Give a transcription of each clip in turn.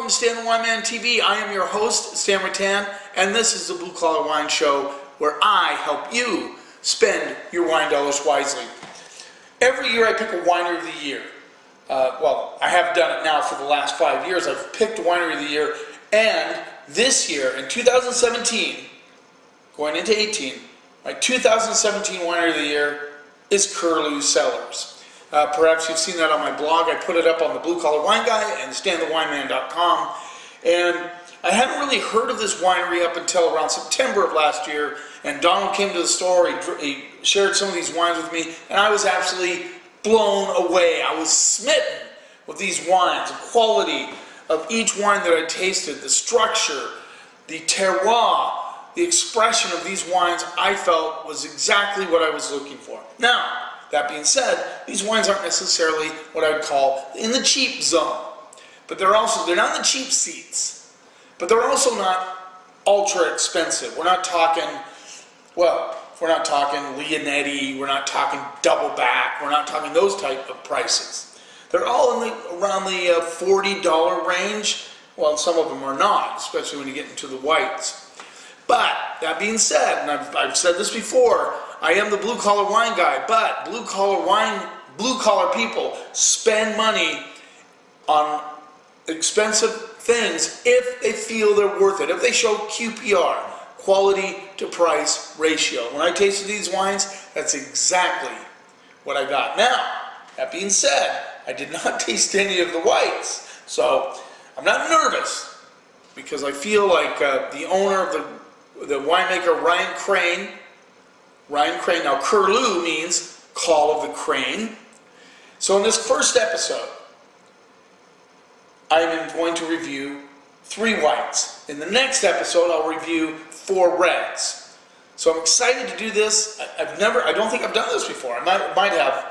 welcome to Stan the Wine Man TV. I am your host, Stan Rattan, and this is the Blue Collar Wine Show where I help you spend your wine dollars wisely. Every year I pick a Winery of the Year. Well, I have done it now for the last 5 years. I've picked Winery of the Year, and this year, in 2017, going into 18, my 2017 Winery of the Year is Kerloo Cellars. Perhaps you've seen that on my blog. I put it up on the Blue Collar Wine Guy and StanTheWineman.com. And I hadn't really heard of this winery up until around September of last year. And Donald came to the store. He shared some of these wines with me, and I was absolutely blown away. I was smitten with these wines, the quality of each wine that I tasted, the structure, the terroir, the expression of these wines I felt was exactly what I was looking for. Now, that being said, these wines aren't necessarily what I would call in the cheap zone, but they're not in the cheap seats, but they're also not ultra expensive. We're not talking, well, we're not talking Leonetti, we're not talking double back, we're not talking those type of prices. They're all around the $40 range. Well, some of them are not, especially when you get into the whites. But that being said, and I've said this before, I am the blue collar wine guy, but blue collar people spend money on expensive things if they feel they're worth it, if they show QPR, quality to price ratio. When I tasted these wines, that's exactly what I got. Now, that being said, I did not taste any of the whites, so I'm not nervous because I feel like the owner of the winemaker, Ryan Crane, now Kerloo means call of the crane. So in this first episode, I'm going to review 3 whites. In the next episode, I'll review 4 reds. So I'm excited to do this. I don't think I've done this before. I might have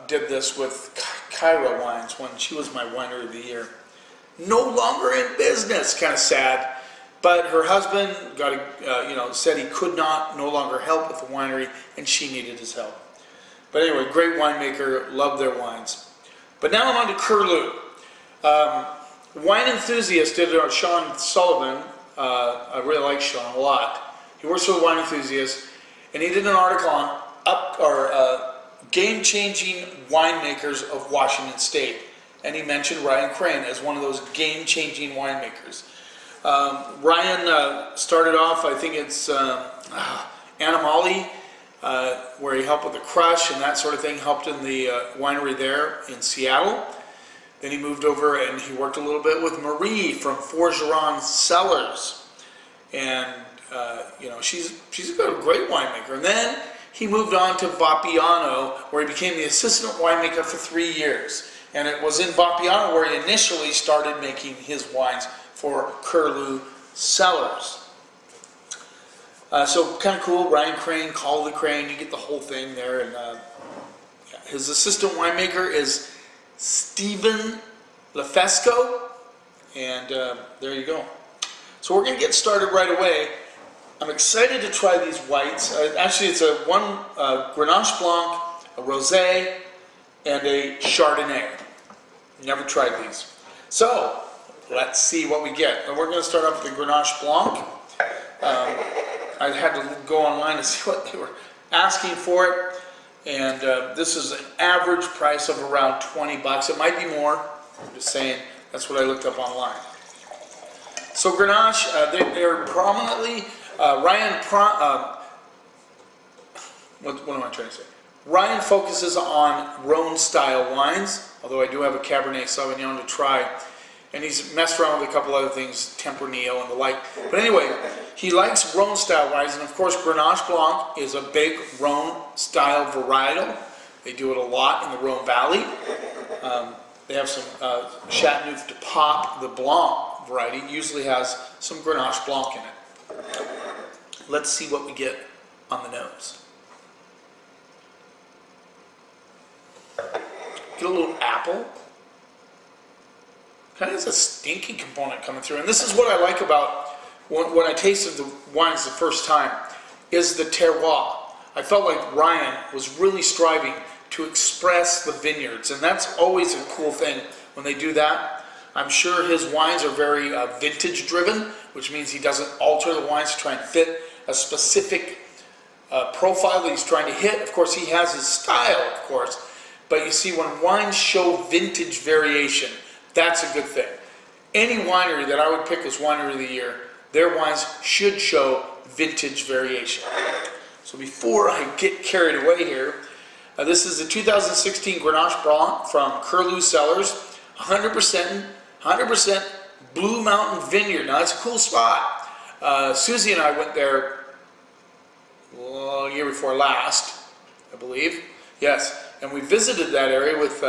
did this with Kyra Wines when she was my Winery of the Year. No longer in business, kind of sad. But her husband said he could no longer help with the winery, and she needed his help. But anyway, great winemaker, loved their wines. But now I'm on to Kerloo. Wine Enthusiast did Sean Sullivan. I really like Sean a lot. He works for the Wine Enthusiast, and he did an article on game-changing winemakers of Washington State, and he mentioned Ryan Crane as one of those game-changing winemakers. Ryan started off, I think it's Animali, where he helped with the crush and that sort of thing, helped in the winery there in Seattle. Then he moved over and he worked a little bit with Marie from Kerloo Cellars. And, she's a great winemaker. And then he moved on to Vapiano, where he became the assistant winemaker for 3 years. And it was in Vapiano where he initially started making his wines for Kerloo Cellars. So kind of cool, Ryan Crane, Call of the Crane, you get the whole thing there. And his assistant winemaker is Stephen Lefesco, and there you go. So we're going to get started right away. I'm excited to try these whites. Actually, it's one Grenache Blanc, a Rosé, and a Chardonnay. Never tried these. So let's see what we get. And we're going to start off with the Grenache Blanc. I had to go online to see what they were asking for it. And this is an average price of around 20 bucks. It might be more. I'm just saying, that's what I looked up online. So Grenache, they're prominently, what am I trying to say? Ryan focuses on Rhone-style wines, although I do have a Cabernet Sauvignon to try. And he's messed around with a couple other things, Tempranillo and the like. But anyway, he likes Rhone-style wines, and of course Grenache Blanc is a big Rhone-style varietal. They do it a lot in the Rhone Valley. They have some Chateauneuf de Pape, the Blanc variety, usually has some Grenache Blanc in it. Let's see what we get on the nose. Get a little apple. Kind of has a stinky component coming through. And this is what I like about when I tasted the wines the first time, is the terroir. I felt like Ryan was really striving to express the vineyards, and that's always a cool thing when they do that. I'm sure his wines are very vintage driven, which means he doesn't alter the wines to try and fit a specific profile that he's trying to hit. Of course, he has his style, of course, but you see, when wines show vintage variation, that's a good thing. Any winery that I would pick as Winery of the Year, their wines should show vintage variation. So before I get carried away here, this is the 2016 Grenache Blanc from Kerloo Cellars, 100% Blue Mountain Vineyard. Now, it's a cool spot. Susie and I went there year before last, I believe. Yes, and we visited that area with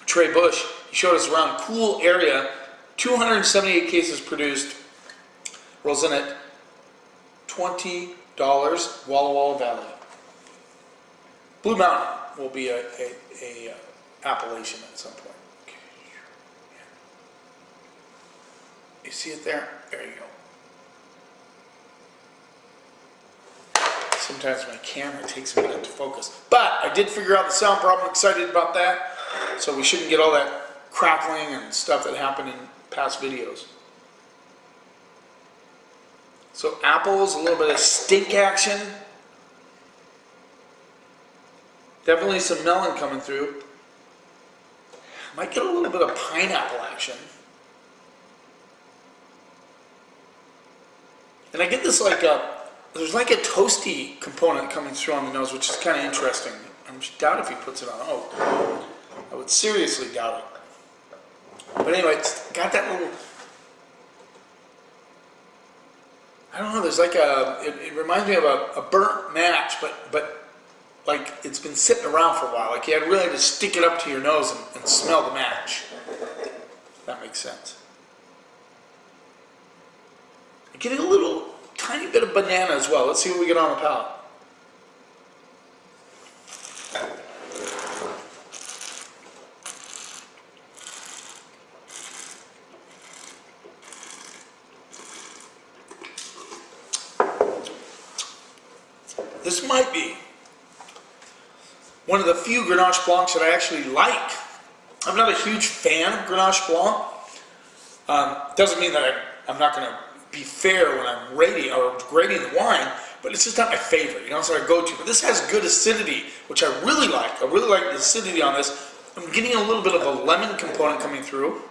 Trey Bush. He showed us around. Cool area, 278 cases produced, rolls in at $20, Walla Walla Valley. Blue Mountain will be a appellation at some point. You see it there? There you go. Sometimes my camera takes a minute to focus. But I did figure out the sound problem. I'm excited about that. So we shouldn't get all that crackling and stuff that happened in past videos. So apples, a little bit of stink action. Definitely some melon coming through. Might get a little bit of pineapple action. And I get this there's like a toasty component coming through on the nose, which is kind of interesting. I doubt if he puts it on oak. I would seriously doubt it. But anyway, it's got that little, I don't know, there's like it reminds me of a burnt match, but like it's been sitting around for a while. Like you had really to stick it up to your nose and smell the match. If that makes sense. You're getting a little tiny bit of banana as well. Let's see what we get on the palate. This might be one of the few Grenache Blancs that I actually like. I'm not a huge fan of Grenache Blanc. Doesn't mean that I'm not going to be fair when I'm rating or grading the wine, but it's just not my favorite. You know, it's not a go-to. But this has good acidity, which I really like. I really like the acidity on this. I'm getting a little bit of a lemon component coming through.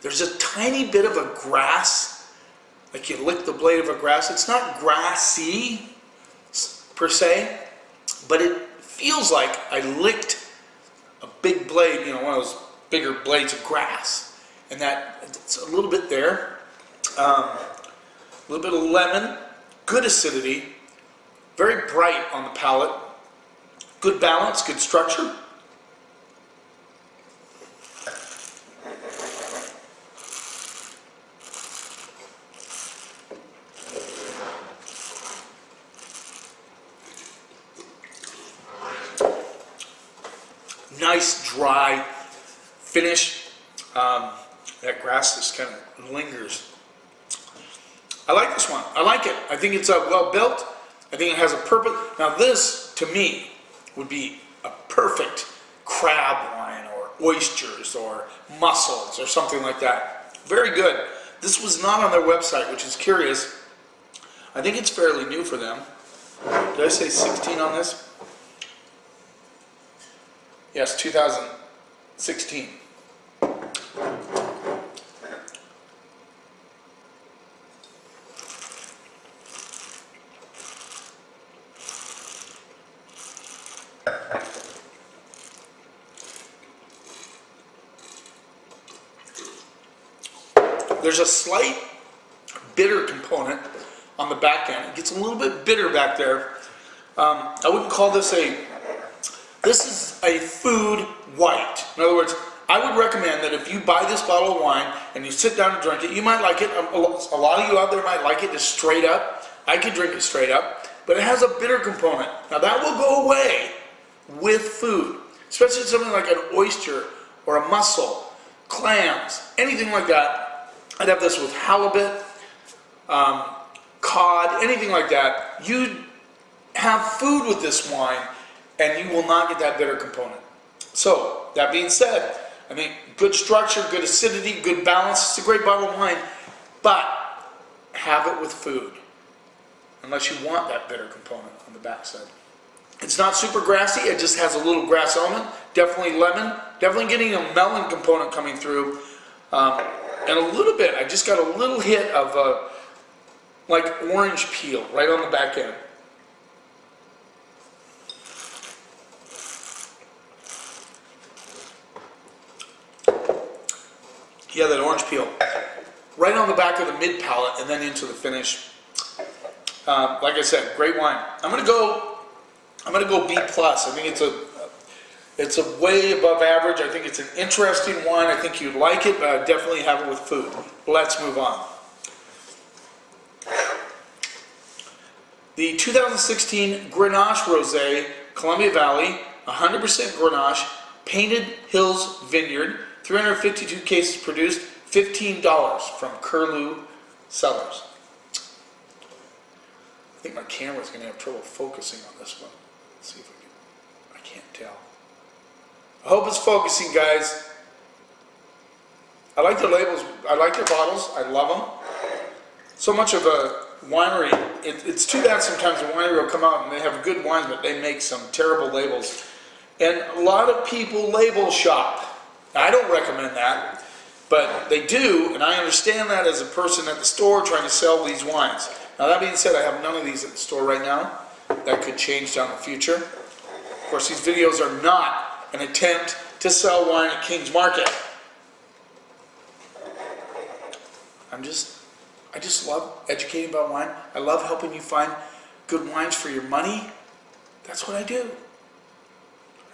There's a tiny bit of a grass, like you lick the blade of a grass. It's not grassy per se, but it feels like I licked a big blade, you know, one of those bigger blades of grass. And that, it's a little bit there. A little bit of lemon, good acidity, very bright on the palate, good balance, good structure. Nice dry finish. That grass just kind of lingers. I like this one. I like it. I think it's well built. I think it has a purpose. Now this, to me, would be a perfect crab wine or oysters or mussels or something like that. Very good. This was not on their website, which is curious. I think it's fairly new for them. Did I say 16 on this? Yes, 2016. There's a slight bitter component on the back end. It gets a little bit bitter back there. I wouldn't call this this is a food white. In other words, I would recommend that if you buy this bottle of wine and you sit down and drink it, you might like it. A lot of you out there might like it just straight up. I could drink it straight up, but it has a bitter component. Now that will go away with food, especially something like an oyster or a mussel, clams, anything like that. I'd have this with halibut, cod, anything like that. You'd have food with this wine, and you will not get that bitter component. So, that being said, I think good structure, good acidity, good balance. It's a great bottle of wine, but have it with food, unless you want that bitter component on the backside. It's not super grassy, it just has a little grass element, definitely lemon, definitely getting a melon component coming through, and a little bit, I just got a little hit of like orange peel right on the back end. Yeah, that orange peel. Right on the back of the mid palate and then into the finish. Like I said, great wine. I'm gonna go B+. I think it's a way above average. I think it's an interesting wine. I think you'd like it, but I'd definitely have it with food. Let's move on. The 2016 Grenache Rosé, Columbia Valley, 100% Grenache, Painted Hills Vineyard, 352 cases produced, $15 from Kerloo Cellars. I think my camera's going to have trouble focusing on this one. Let's see if I can't tell. I hope it's focusing, guys. I like their labels. I like their bottles. I love them. So much of a winery, it's too bad sometimes a winery will come out and they have good wines, but they make some terrible labels. And a lot of people label shop. I don't recommend that, but they do, and I understand that as a person at the store trying to sell these wines. Now that being said, I have none of these at the store right now. That could change down the future. Of course, these videos are not an attempt to sell wine at King's Market. I just love educating about wine. I love helping you find good wines for your money. That's what I do.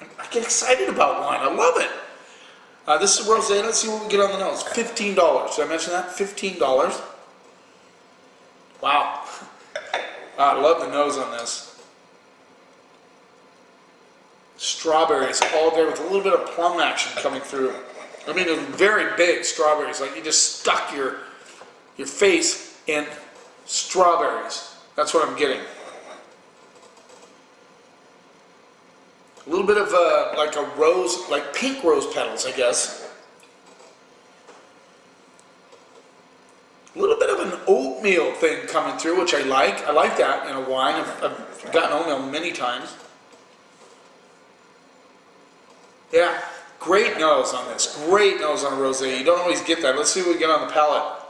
I get excited about wine. I love it. This is a rosé. Let's see what we get on the nose. $15. Did I mention that? $15. Wow. I love the nose on this. Strawberries all there with a little bit of plum action coming through. I mean, they're very big strawberries. Like you just stuck your face in strawberries. That's what I'm getting. A little bit of like a rose, like pink rose petals, I guess. A little bit of an oatmeal thing coming through, which I like. I like that in a wine. I've gotten oatmeal many times. Yeah, great nose on this. Great nose on a rosé. You don't always get that. Let's see what we get on the palate.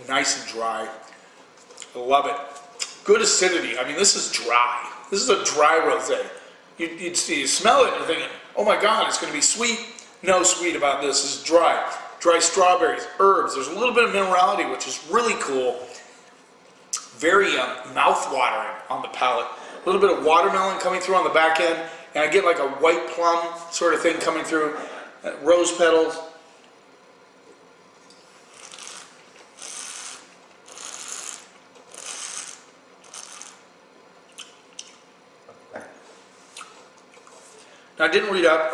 Nice and dry. I love it. Good acidity. I mean, this is dry. This is a dry rosé. You smell it and you're thinking, oh my God, it's going to be sweet. No sweet about this. This is dry. Dry strawberries, herbs. There's a little bit of minerality, which is really cool. Very mouth-watering on the palate. A little bit of watermelon coming through on the back end. And I get like a white plum sort of thing coming through. Rose petals. Now, I didn't read up,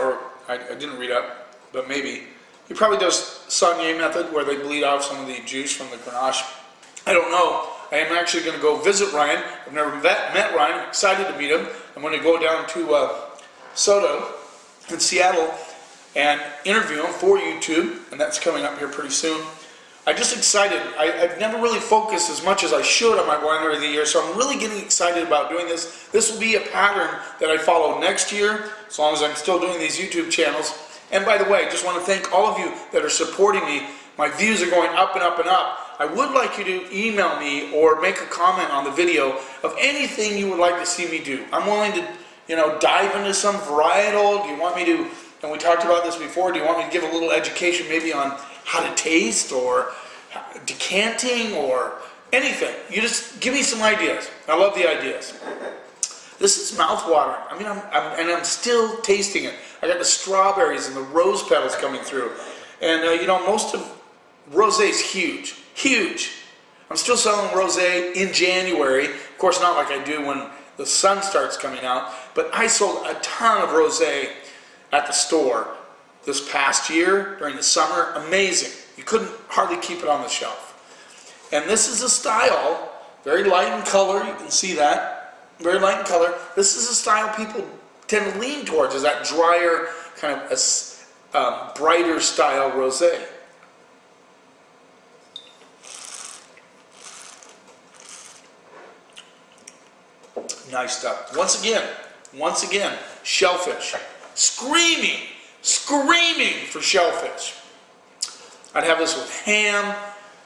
but maybe. He probably does Saunier method, where they bleed off some of the juice from the Grenache. I don't know. I am actually going to go visit Ryan. I've never met Ryan. I'm excited to meet him. I'm going to go down to Soto in Seattle and interview him for YouTube, and that's coming up here pretty soon. I'm just excited. I've never really focused as much as I should on my Winery of the Year, so I'm really getting excited about doing this. This will be a pattern that I follow next year, as long as I'm still doing these YouTube channels. And by the way, I just want to thank all of you that are supporting me. My views are going up and up and up. I would like you to email me or make a comment on the video of anything you would like to see me do. I'm willing to, dive into some varietal. Do you want me to, and we talked about this before, do you want me to give a little education maybe on how to taste or decanting or anything? You just give me some ideas. I love the ideas. This is mouth-watering. I mean, I'm still tasting it. I got the strawberries and the rose petals coming through. And, most of Rosé's huge, huge. I'm still selling rosé in January. Of course, not like I do when the sun starts coming out, but I sold a ton of rosé at the store this past year during the summer. Amazing. You couldn't hardly keep it on the shelf. And this is a style, very light in color. You can see that. Very light in color. This is a style people tend to lean towards, is that drier, kind of a brighter style rosé. Nice stuff. Once again, shellfish. Screaming for shellfish. I'd have this with ham,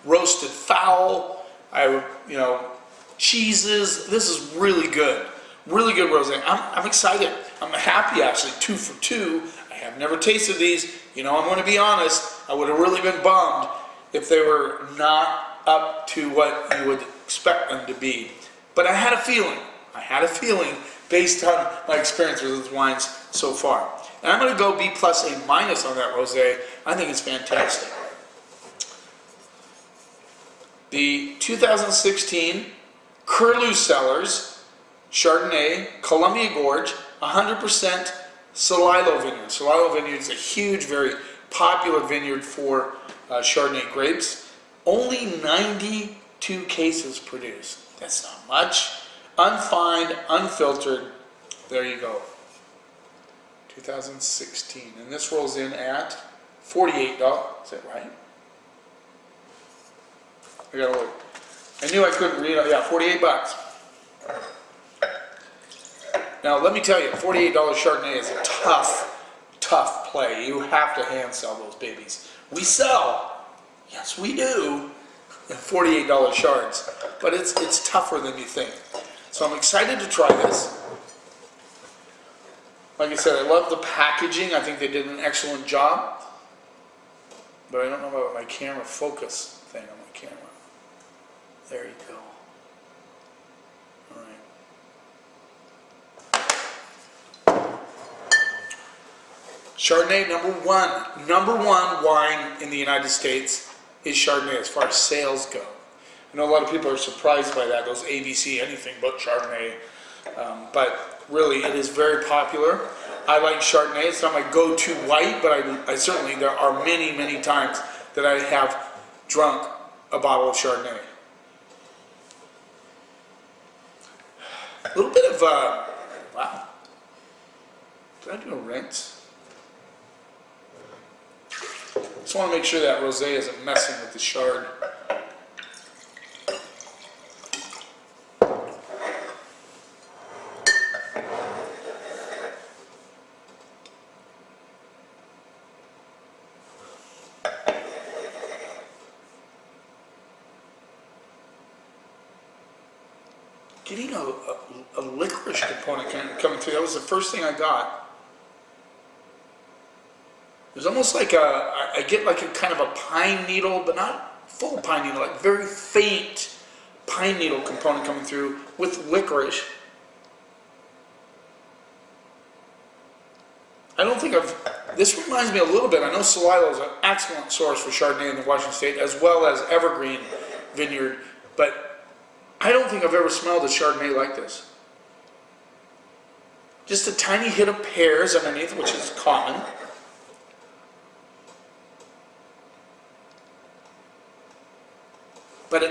roasted fowl, cheeses. This is really good. Really good rosé. I'm excited. I'm happy actually, 2 for 2. I have never tasted these. I'm going to be honest, I would have really been bummed if they were not up to what you would expect them to be. But I had a feeling based on my experience with these wines so far. And I'm going to go B+, A- on that rosé. I think it's fantastic. The 2016 Kerloo Cellars Chardonnay, Columbia Gorge, 100% Celilo Vineyard. Celilo Vineyard is a huge, very popular vineyard for Chardonnay grapes. Only 92 cases produced. That's not much. Unfined, unfiltered. There you go. 2016. And this rolls in at $48. Is that right? I gotta look. I knew I couldn't read it. Yeah, $48. Now, let me tell you, $48 Chardonnay is a tough play. You have to hand sell those babies. We sell, yes we do, $48 Chards, but it's tougher than you think. So I'm excited to try this. Like I said, I love the packaging. I think they did an excellent job. But I don't know about my camera focus thing on my camera. There you go. All right. Chardonnay, number one wine in the United States is Chardonnay as far as sales go. I know a lot of people are surprised by that, those ABC, anything but Chardonnay. But really, it is very popular. I like Chardonnay. It's not my go-to white, but I certainly, there are many times that I have drunk a bottle of Chardonnay. A little bit of, wow. Did I do a rinse? Just want to make sure that rosé isn't messing with the chard. Getting a licorice component coming through. That was the first thing I got. There's almost like I get like a kind of a pine needle, but not full pine needle, like very faint pine needle component coming through with licorice. I don't think this reminds me a little bit, I know Celilo is an excellent source for Chardonnay in the Washington State, as well as Evergreen Vineyard, but I don't think I've ever smelled a Chardonnay like this. Just a tiny hit of pears underneath, which is common. But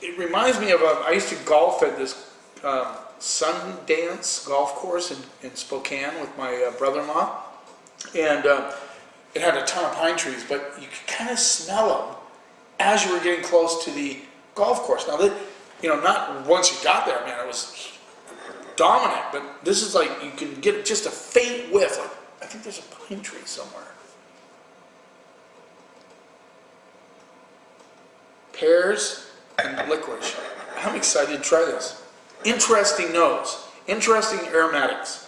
it reminds me of, I used to golf at this Sundance golf course in Spokane with my brother-in-law. And it had a ton of pine trees, but you could kind of smell them as you were getting close to the golf course. Now, not once you got there, man, it was dominant, but this is like, you can get just a faint whiff. Like, I think there's a pine tree somewhere. Pears and licorice. I'm excited to try this. Interesting nose. Interesting aromatics.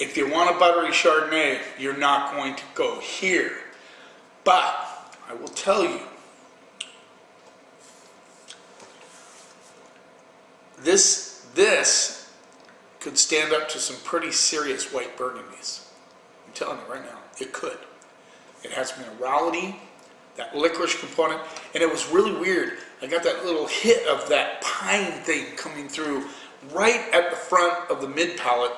If you want a buttery Chardonnay, you're not going to go here. But I will tell you, this could stand up to some pretty serious white Burgundies. I'm telling you right now, it could. It has minerality, that licorice component, and it was really weird. I got that little hit of that pine thing coming through right at the front of the mid palate.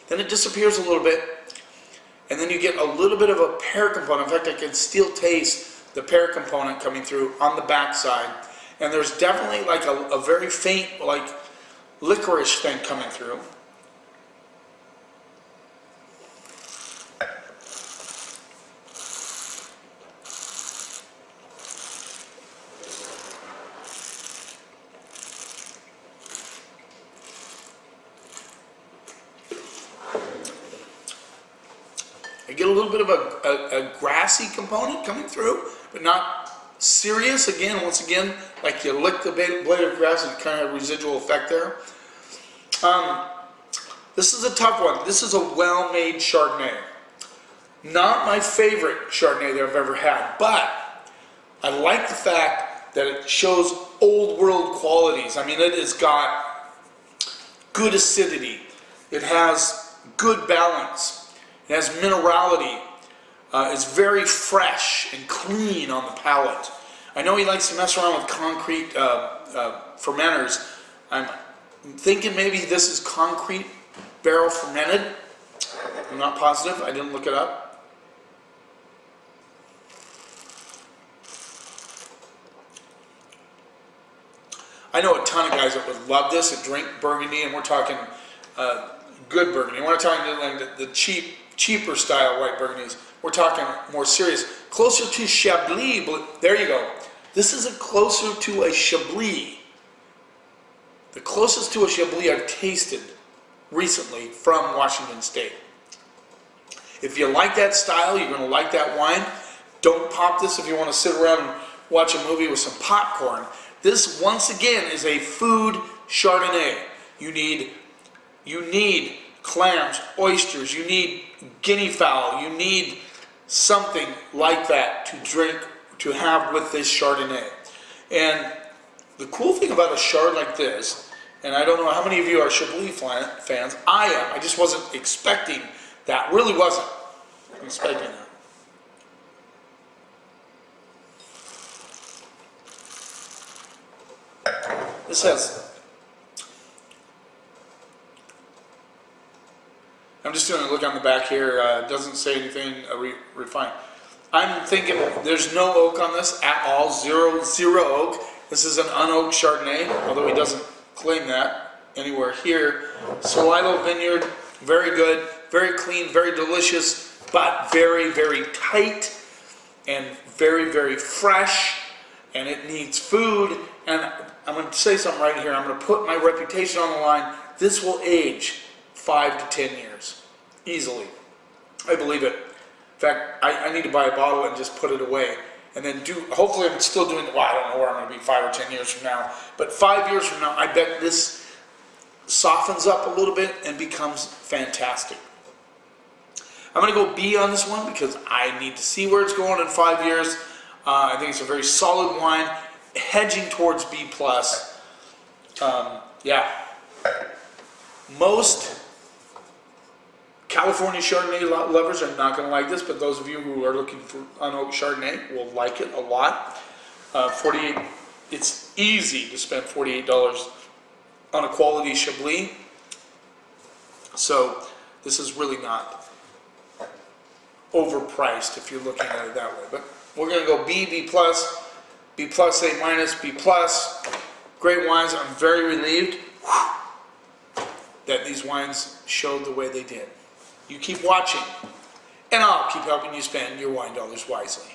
Then it disappears a little bit, and then you get a little bit of a pear component. In fact, I can still taste the pear component coming through on the backside. And there's definitely like a very faint, like licorice thing coming through. I get a little bit of a grassy component coming through, but not serious. Again, once again, like you lick the blade of grass and kind of residual effect there. This is a tough one. This is a well-made Chardonnay. Not my favorite Chardonnay that I've ever had, but I like the fact that it shows old world qualities. I mean, it has got good acidity. It has good balance. It has minerality. It's very fresh and clean on the palate. I know he likes to mess around with concrete fermenters. I'm thinking maybe this is concrete barrel fermented. I'm not positive. I didn't look it up. I know a ton of guys that would love this and drink Burgundy, and we're talking good Burgundy. We're not talking like the cheaper style white Burgundies. We're talking more serious, closer to Chablis. There you go. This is closer to a Chablis. The closest to a Chablis I've tasted recently from Washington State. If you like that style, you're going to like that wine. Don't pop this if you want to sit around and watch a movie with some popcorn. This, once again, is a food Chardonnay. You need clams, oysters, you need guinea fowl, you need something like that to drink, to have with this Chardonnay. And the cool thing about a Chard like this, and I don't know how many of you are Chablis fans, I am. I just wasn't expecting that. Really wasn't expecting that. This has, I'm just going to look on the back here. It doesn't say anything refined. I'm thinking there's no oak on this at all. Zero oak. This is an unoaked Chardonnay, although he doesn't claim that anywhere here. Solito Vineyard, very good, very clean, very delicious, but very, very tight and very, very fresh. And it needs food. And I'm going to say something right here. I'm going to put my reputation on the line. This will age 5 to 10 years. Easily. I believe it. In fact, I need to buy a bottle and just put it away. And then hopefully I'm still doing it. Well, I don't know where I'm going to be 5 or 10 years from now. But 5 years from now, I bet this softens up a little bit and becomes fantastic. I'm going to go B on this one because I need to see where it's going in 5 years. I think it's a very solid wine, hedging towards B+. Yeah. Most California Chardonnay lovers are not going to like this, but those of you who are looking for unoaked Chardonnay will like it a lot. It's easy to spend $48 on a quality Chablis. So this is really not overpriced if you're looking at it that way. But we're going to go B, B+, B+, A-, B+. Great wines. I'm very relieved that these wines showed the way they did. You keep watching, and I'll keep helping you spend your wine dollars wisely.